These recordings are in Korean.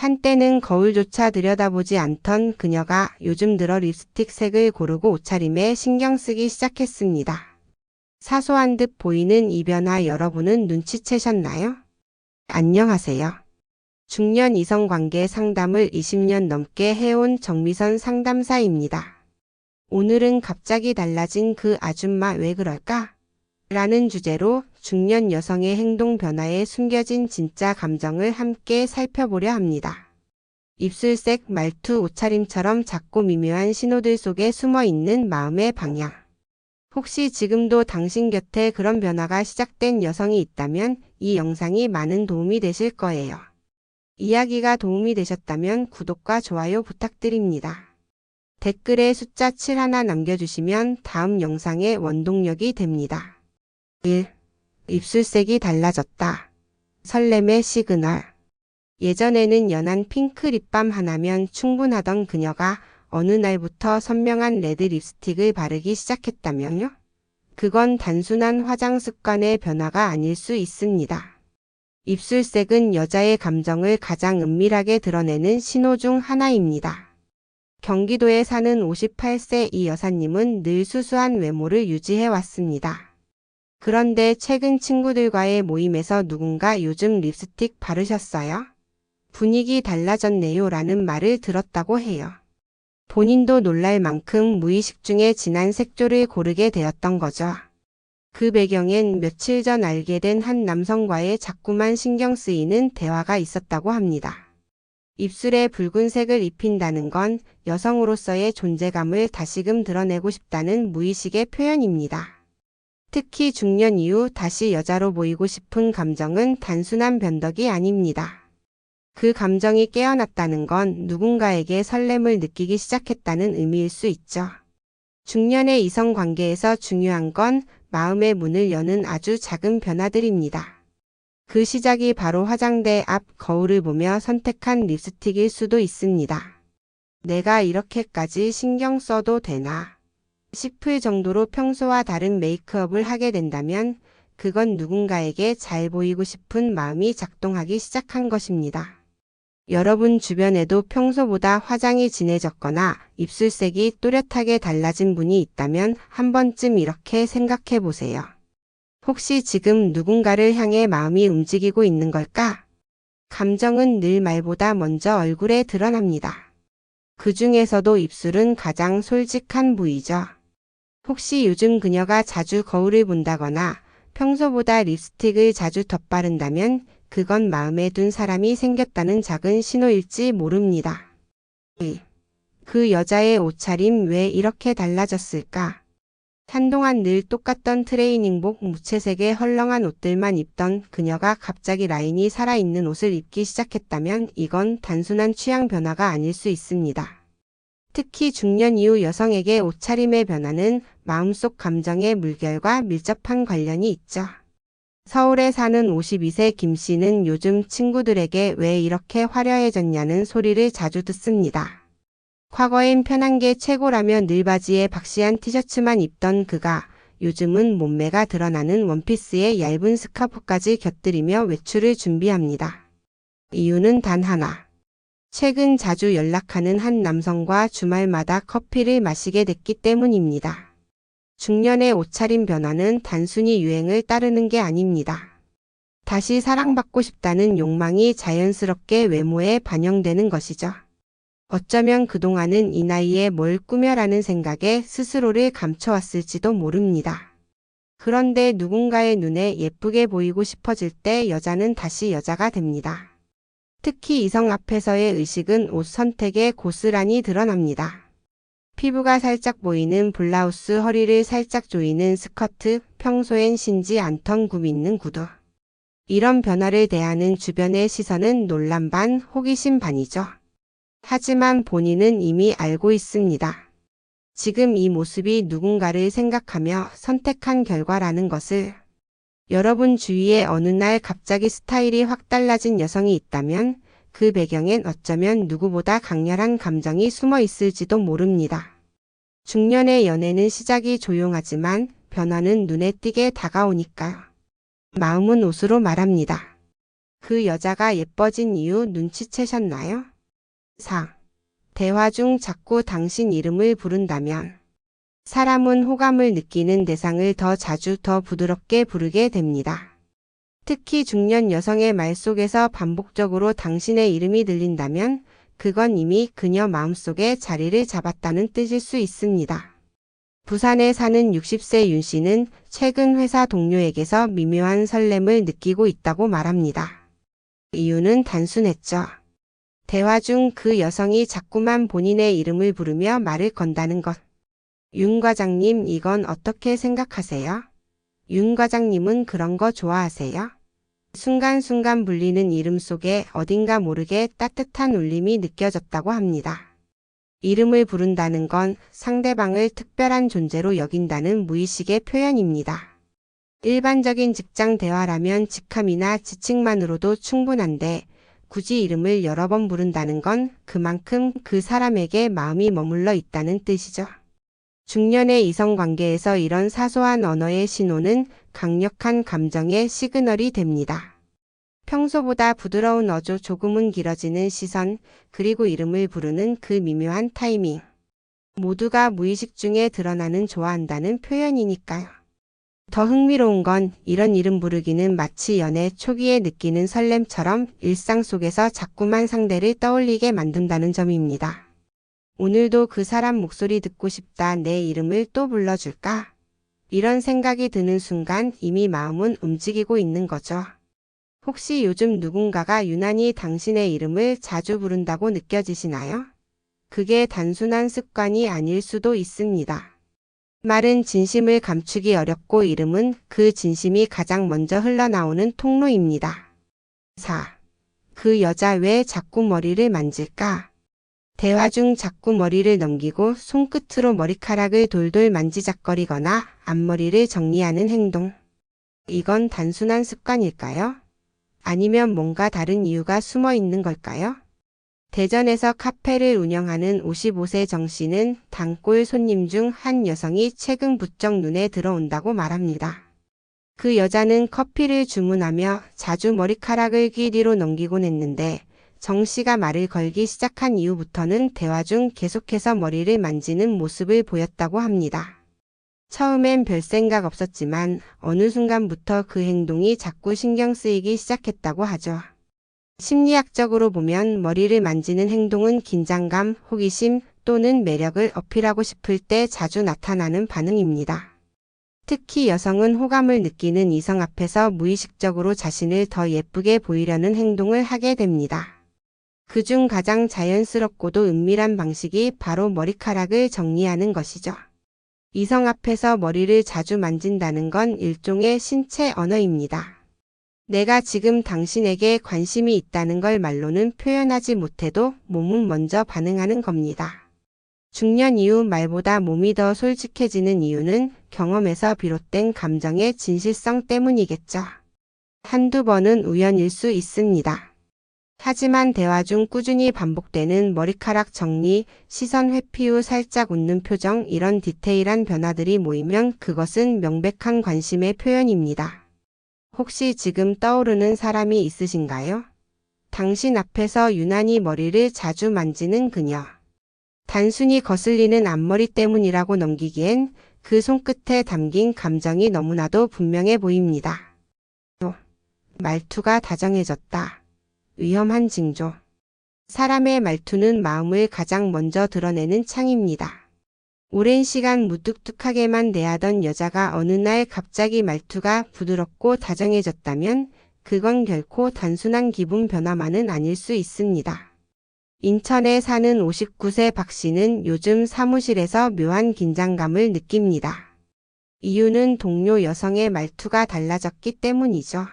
한때는 거울조차 들여다보지 않던 그녀가 요즘 들어 립스틱 색을 고르고 옷차림에 신경 쓰기 시작했습니다. 사소한 듯 보이는 이 변화 여러분은 눈치채셨나요? 안녕하세요. 중년 이성관계 상담을 20년 넘게 해온 정미선 상담사입니다. 오늘은 갑자기 달라진 그 아줌마 왜 그럴까? 라는 주제로 중년 여성의 행동 변화에 숨겨진 진짜 감정을 함께 살펴보려 합니다. 입술색, 말투, 옷차림처럼 작고 미묘한 신호들 속에 숨어있는 마음의 방향. 혹시 지금도 당신 곁에 그런 변화가 시작된 여성이 있다면 이 영상이 많은 도움이 되실 거예요. 이야기가 도움이 되셨다면 구독과 좋아요 부탁드립니다. 댓글에 숫자 7 하나 남겨주시면 다음 영상의 원동력이 됩니다. 1. 입술색이 달라졌다. 설렘의 시그널. 예전에는 연한 핑크 립밤 하나면 충분하던 그녀가 어느 날부터 선명한 레드 립스틱을 바르기 시작했다면요? 그건 단순한 화장 습관의 변화가 아닐 수 있습니다. 입술색은 여자의 감정을 가장 은밀하게 드러내는 신호 중 하나입니다. 경기도에 사는 58세 이 여사님은 늘 수수한 외모를 유지해 왔습니다. 그런데 최근 친구들과의 모임에서 누군가 요즘 립스틱 바르셨어요? 분위기 달라졌네요 라는 말을 들었다고 해요. 본인도 놀랄 만큼 무의식 중에 진한 색조를 고르게 되었던 거죠. 그 배경엔 며칠 전 알게 된 한 남성과의 자꾸만 신경 쓰이는 대화가 있었다고 합니다. 입술에 붉은색을 입힌다는 건 여성으로서의 존재감을 다시금 드러내고 싶다는 무의식의 표현입니다. 특히 중년 이후 다시 여자로 보이고 싶은 감정은 단순한 변덕이 아닙니다. 그 감정이 깨어났다는 건 누군가에게 설렘을 느끼기 시작했다는 의미일 수 있죠. 중년의 이성 관계에서 중요한 건 마음의 문을 여는 아주 작은 변화들입니다. 그 시작이 바로 화장대 앞 거울을 보며 선택한 립스틱일 수도 있습니다. 내가 이렇게까지 신경 써도 되나 싶을 정도로 평소와 다른 메이크업을 하게 된다면 그건 누군가에게 잘 보이고 싶은 마음이 작동하기 시작한 것입니다. 여러분 주변에도 평소보다 화장이 진해졌거나 입술색이 또렷하게 달라진 분이 있다면 한 번쯤 이렇게 생각해 보세요. 혹시 지금 누군가를 향해 마음이 움직이고 있는 걸까? 감정은 늘 말보다 먼저 얼굴에 드러납니다. 그 중에서도 입술은 가장 솔직한 부위죠. 혹시 요즘 그녀가 자주 거울을 본다거나 평소보다 립스틱을 자주 덧바른다면 그건 마음에 둔 사람이 생겼다는 작은 신호일지 모릅니다. 그 여자의 옷차림 왜 이렇게 달라졌을까? 한동안 늘 똑같던 트레이닝복 무채색의 헐렁한 옷들만 입던 그녀가 갑자기 라인이 살아있는 옷을 입기 시작했다면 이건 단순한 취향 변화가 아닐 수 있습니다. 특히 중년 이후 여성에게 옷차림의 변화는 마음속 감정의 물결과 밀접한 관련이 있죠. 서울에 사는 52세 김 씨는 요즘 친구들에게 왜 이렇게 화려해졌냐는 소리를 자주 듣습니다. 과거엔 편한 게 최고라며 늘 바지에 박시한 티셔츠만 입던 그가 요즘은 몸매가 드러나는 원피스에 얇은 스카프까지 곁들이며 외출을 준비합니다. 이유는 단 하나. 최근 자주 연락하는 한 남성과 주말마다 커피를 마시게 됐기 때문입니다. 중년의 옷차림 변화는 단순히 유행을 따르는 게 아닙니다. 다시 사랑받고 싶다는 욕망이 자연스럽게 외모에 반영되는 것이죠. 어쩌면 그동안은 이 나이에 뭘 꾸며라는 생각에 스스로를 감춰왔을지도 모릅니다. 그런데 누군가의 눈에 예쁘게 보이고 싶어질 때 여자는 다시 여자가 됩니다. 특히 이성 앞에서의 의식은 옷 선택에 고스란히 드러납니다. 피부가 살짝 보이는 블라우스, 허리를 살짝 조이는 스커트, 평소엔 신지 않던 굽 있는 구두. 이런 변화를 대하는 주변의 시선은 논란 반, 호기심 반이죠. 하지만 본인은 이미 알고 있습니다. 지금 이 모습이 누군가를 생각하며 선택한 결과라는 것을. 여러분 주위에 어느 날 갑자기 스타일이 확 달라진 여성이 있다면 그 배경엔 어쩌면 누구보다 강렬한 감정이 숨어 있을지도 모릅니다. 중년의 연애는 시작이 조용하지만 변화는 눈에 띄게 다가오니까요. 마음은 옷으로 말합니다. 그 여자가 예뻐진 이유 눈치채셨나요? 4. 대화 중 자꾸 당신 이름을 부른다면 사람은 호감을 느끼는 대상을 더 자주 더 부드럽게 부르게 됩니다. 특히 중년 여성의 말 속에서 반복적으로 당신의 이름이 들린다면 그건 이미 그녀 마음속에 자리를 잡았다는 뜻일 수 있습니다. 부산에 사는 60세 윤 씨는 최근 회사 동료에게서 미묘한 설렘을 느끼고 있다고 말합니다. 이유는 단순했죠. 대화 중 그 여성이 자꾸만 본인의 이름을 부르며 말을 건다는 것. 윤 과장님, 이건 어떻게 생각하세요? 윤 과장님은 그런 거 좋아하세요? 순간순간 불리는 이름 속에 어딘가 모르게 따뜻한 울림이 느껴졌다고 합니다. 이름을 부른다는 건 상대방을 특별한 존재로 여긴다는 무의식의 표현입니다. 일반적인 직장 대화라면 직함이나 지칭만으로도 충분한데 굳이 이름을 여러 번 부른다는 건 그만큼 그 사람에게 마음이 머물러 있다는 뜻이죠. 중년의 이성관계에서 이런 사소한 언어의 신호는 강력한 감정의 시그널이 됩니다. 평소보다 부드러운 어조, 조금은 길어지는 시선, 그리고 이름을 부르는 그 미묘한 타이밍. 모두가 무의식 중에 드러나는 좋아한다는 표현이니까요. 더 흥미로운 건 이런 이름 부르기는 마치 연애 초기에 느끼는 설렘처럼 일상 속에서 자꾸만 상대를 떠올리게 만든다는 점입니다. 오늘도 그 사람 목소리 듣고 싶다. 내 이름을 또 불러줄까? 이런 생각이 드는 순간 이미 마음은 움직이고 있는 거죠. 혹시 요즘 누군가가 유난히 당신의 이름을 자주 부른다고 느껴지시나요? 그게 단순한 습관이 아닐 수도 있습니다. 말은 진심을 감추기 어렵고 이름은 그 진심이 가장 먼저 흘러나오는 통로입니다. 4. 그 여자 왜 자꾸 머리를 만질까? 대화 중 자꾸 머리를 넘기고 손끝으로 머리카락을 돌돌 만지작거리거나 앞머리를 정리하는 행동. 이건 단순한 습관일까요? 아니면 뭔가 다른 이유가 숨어 있는 걸까요? 대전에서 카페를 운영하는 55세 정 씨는 단골 손님 중 한 여성이 최근 부쩍 눈에 들어온다고 말합니다. 그 여자는 커피를 주문하며 자주 머리카락을 귀 뒤로 넘기곤 했는데 정 씨가 말을 걸기 시작한 이후부터는 대화 중 계속해서 머리를 만지는 모습을 보였다고 합니다. 처음엔 별 생각 없었지만 어느 순간부터 그 행동이 자꾸 신경 쓰이기 시작했다고 하죠. 심리학적으로 보면 머리를 만지는 행동은 긴장감, 호기심 또는 매력을 어필하고 싶을 때 자주 나타나는 반응입니다. 특히 여성은 호감을 느끼는 이성 앞에서 무의식적으로 자신을 더 예쁘게 보이려는 행동을 하게 됩니다. 그중 가장 자연스럽고도 은밀한 방식이 바로 머리카락을 정리하는 것이죠. 이성 앞에서 머리를 자주 만진다는 건 일종의 신체 언어입니다. 내가 지금 당신에게 관심이 있다는 걸 말로는 표현하지 못해도 몸은 먼저 반응하는 겁니다. 중년 이후 말보다 몸이 더 솔직해지는 이유는 경험에서 비롯된 감정의 진실성 때문이겠죠. 한두 번은 우연일 수 있습니다. 하지만 대화 중 꾸준히 반복되는 머리카락 정리, 시선 회피 후 살짝 웃는 표정, 이런 디테일한 변화들이 모이면 그것은 명백한 관심의 표현입니다. 혹시 지금 떠오르는 사람이 있으신가요? 당신 앞에서 유난히 머리를 자주 만지는 그녀. 단순히 거슬리는 앞머리 때문이라고 넘기기엔 그 손끝에 담긴 감정이 너무나도 분명해 보입니다. 말투가 다정해졌다. 위험한 징조. 사람의 말투는 마음을 가장 먼저 드러내는 창입니다. 오랜 시간 무뚝뚝하게만 대하던 여자가 어느 날 갑자기 말투가 부드럽고 다정해졌다면 그건 결코 단순한 기분 변화만은 아닐 수 있습니다. 인천에 사는 59세 박 씨는 요즘 사무실에서 묘한 긴장감을 느낍니다. 이유는 동료 여성의 말투가 달라졌기 때문이죠.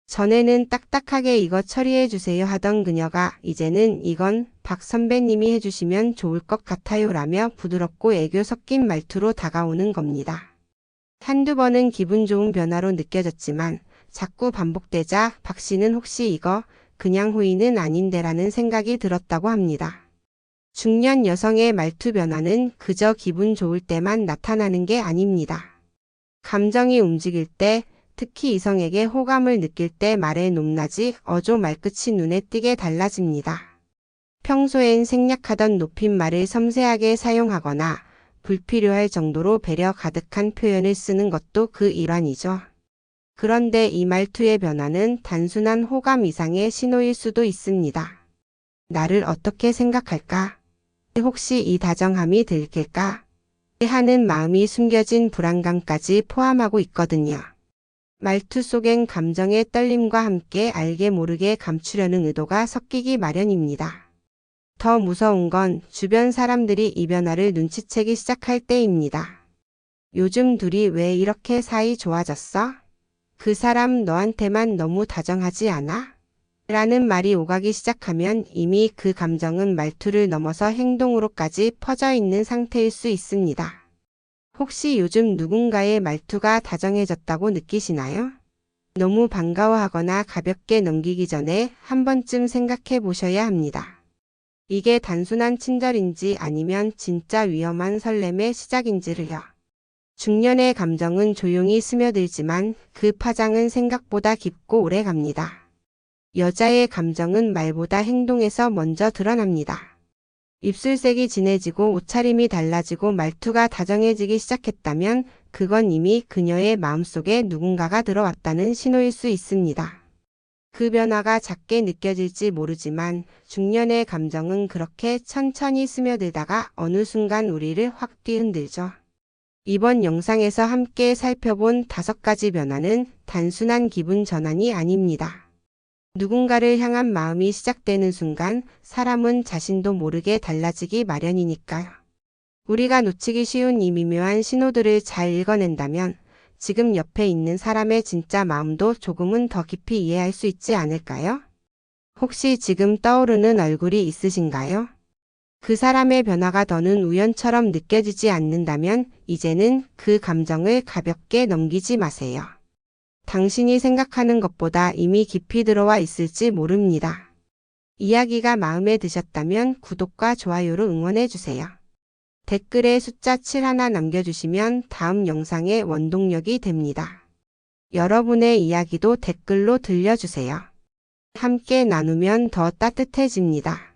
전에는 딱딱하게 이거 처리해 주세요 하던 그녀가 이제는 이건 박 선배님이 해주시면 좋을 것 같아요 라며 부드럽고 애교 섞인 말투로 다가오는 겁니다. 한두 번은 기분 좋은 변화로 느껴졌지만 자꾸 반복되자 박 씨는 혹시 이거 그냥 호의는 아닌데라는 생각이 들었다고 합니다. 중년 여성의 말투 변화는 그저 기분 좋을 때만 나타나는 게 아닙니다. 감정이 움직일 때, 특히 이성에게 호감을 느낄 때 말의 높낮이, 어조 말끝이 눈에 띄게 달라집니다. 평소엔 생략하던 높임말을 섬세하게 사용하거나 불필요할 정도로 배려 가득한 표현을 쓰는 것도 그 일환이죠. 그런데 이 말투의 변화는 단순한 호감 이상의 신호일 수도 있습니다. 나를 어떻게 생각할까? 혹시 이 다정함이 들킬까? 하는 마음이 숨겨진 불안감까지 포함하고 있거든요. 말투 속엔 감정의 떨림과 함께 알게 모르게 감추려는 의도가 섞이기 마련입니다. 더 무서운 건 주변 사람들이 이 변화를 눈치채기 시작할 때입니다. 요즘 둘이 왜 이렇게 사이 좋아졌어? 그 사람 너한테만 너무 다정하지 않아? 라는 말이 오가기 시작하면 이미 그 감정은 말투를 넘어서 행동으로까지 퍼져 있는 상태일 수 있습니다. 혹시 요즘 누군가의 말투가 다정해졌다고 느끼시나요? 너무 반가워하거나 가볍게 넘기기 전에 한 번쯤 생각해 보셔야 합니다. 이게 단순한 친절인지 아니면 진짜 위험한 설렘의 시작인지를요. 중년의 감정은 조용히 스며들지만 그 파장은 생각보다 깊고 오래 갑니다. 여자의 감정은 말보다 행동에서 먼저 드러납니다. 입술색이 진해지고 옷차림이 달라지고 말투가 다정해지기 시작했다면 그건 이미 그녀의 마음속에 누군가가 들어왔다는 신호일 수 있습니다. 그 변화가 작게 느껴질지 모르지만 중년의 감정은 그렇게 천천히 스며들다가 어느 순간 우리를 확 뒤흔들죠. 이번 영상에서 함께 살펴본 5가지 변화는 단순한 기분 전환이 아닙니다. 누군가를 향한 마음이 시작되는 순간 사람은 자신도 모르게 달라지기 마련이니까요. 우리가 놓치기 쉬운 이 미묘한 신호들을 잘 읽어낸다면 지금 옆에 있는 사람의 진짜 마음도 조금은 더 깊이 이해할 수 있지 않을까요? 혹시 지금 떠오르는 얼굴이 있으신가요? 그 사람의 변화가 더는 우연처럼 느껴지지 않는다면 이제는 그 감정을 가볍게 넘기지 마세요. 당신이 생각하는 것보다 이미 깊이 들어와 있을지 모릅니다. 이야기가 마음에 드셨다면 구독과 좋아요로 응원해주세요. 댓글에 숫자 7 하나 남겨주시면 다음 영상의 원동력이 됩니다. 여러분의 이야기도 댓글로 들려주세요. 함께 나누면 더 따뜻해집니다.